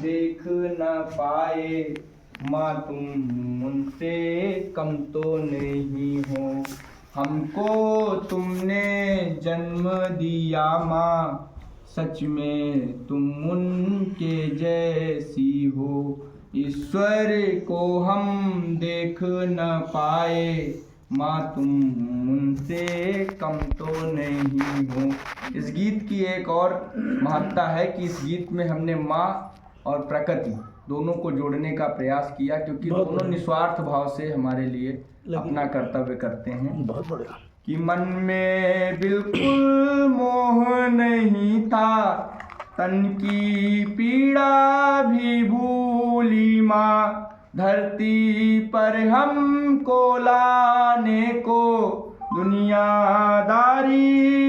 देख न पाए, माँ तुम उनसे कम तो नहीं हो। हमको तुमने जन्म दिया माँ, सच में तुम उनके जैसी हो। ईश्वर को हम देख न पाए, माँ तुम उनसे कम तो नहीं हो। इस गीत की एक और महत्ता है कि इस गीत में हमने माँ और प्रकृति दोनों को जोड़ने का प्रयास किया, क्योंकि दोनों निस्वार्थ भाव से हमारे लिए अपना कर्तव्य करते हैं। बहुत बढ़िया। कि मन में बिल्कुल मोह नहीं था, तन की पीड़ा भी भूली माँ। धरती पर हमको लाने को दुनियादारी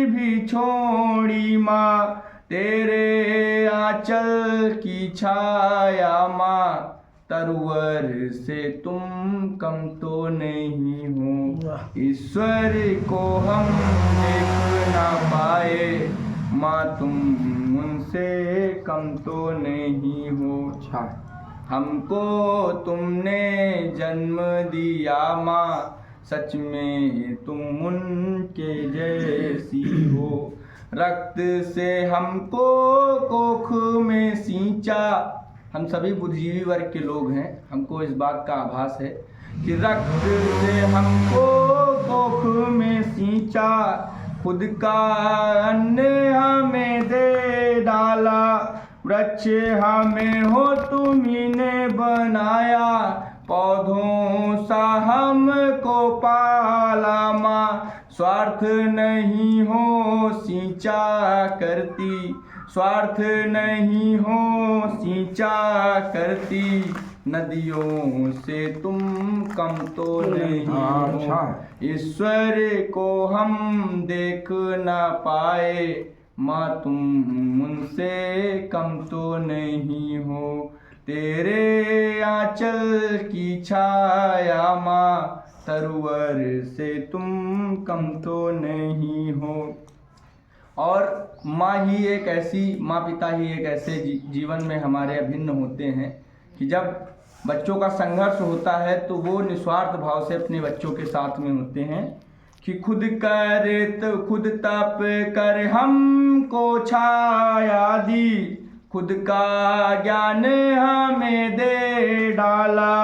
भी छोड़ी माँ। तेरे आंचल की छाया माँ, तरवर से तुम कम तो नहीं हो। ईश्वर को हम देख ना पाए, माँ तुम उनसे कम तो नहीं हो। हमको तुमने जन्म दिया माँ, सच में तुम उनके जैसी हो। रक्त से हमको कोख में सींचा, हम सभी बुद्धिजीवी वर्ग के लोग हैं, हमको इस बात का आभास है कि रक्त से हमको कोख में सींचा। खुद का अन्न हमें दे डाला, वृक्ष हमें हो तुम्ही ने बनाया। पौधों सा हमको पाला माँ, स्वार्थ नहीं हो सींचा करती। स्वार्थ नहीं हो सींचा करती, नदियों से तुम कम तो नहीं हो। ईश्वर को हम देख ना पाए, माँ तुम उनसे कम तो नहीं हो। तेरे आंचल की छाया माँ, तरवर से तुम कम तो नहीं हो। और माँ ही एक ऐसी, माँ पिता ही एक ऐसे जीवन में हमारे अभिन्न होते हैं कि जब बच्चों का संघर्ष होता है तो वो निस्वार्थ भाव से अपने बच्चों के साथ में होते हैं। कि खुद कर तो खुद तप कर हमको छाया दी, खुद का ज्ञान हमें दे डाला।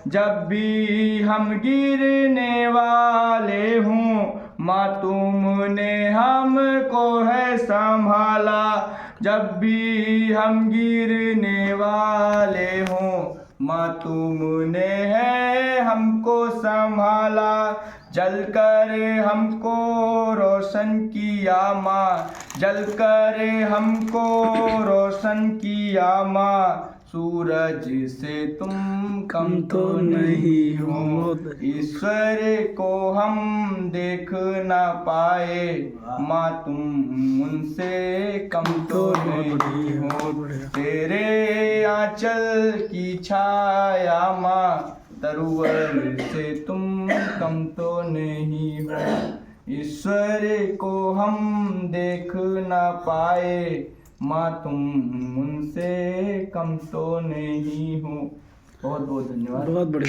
जब भी हम गिरने वाले हों, माँ तुमने हमको है संभाला। जब भी हम गिरने वाले हों, माँ तुमने है हमको संभाला। जलकर हमको रोशन किया माँ, जलकर हमको रोशन किया माँ। सूरज से तुम कम तो नहीं हो। ईश्वर को हम देख ना पाए, माँ तुम उनसे कम तो नहीं हो। तेरे आंचल की छाया माँ, तरवर से तुम कम तो नहीं हो। ईश्वर को हम देख ना पाए, माँ तुम उनसे कम तो नहीं हो। बहुत बहुत धन्यवाद। बहुत बढ़िया।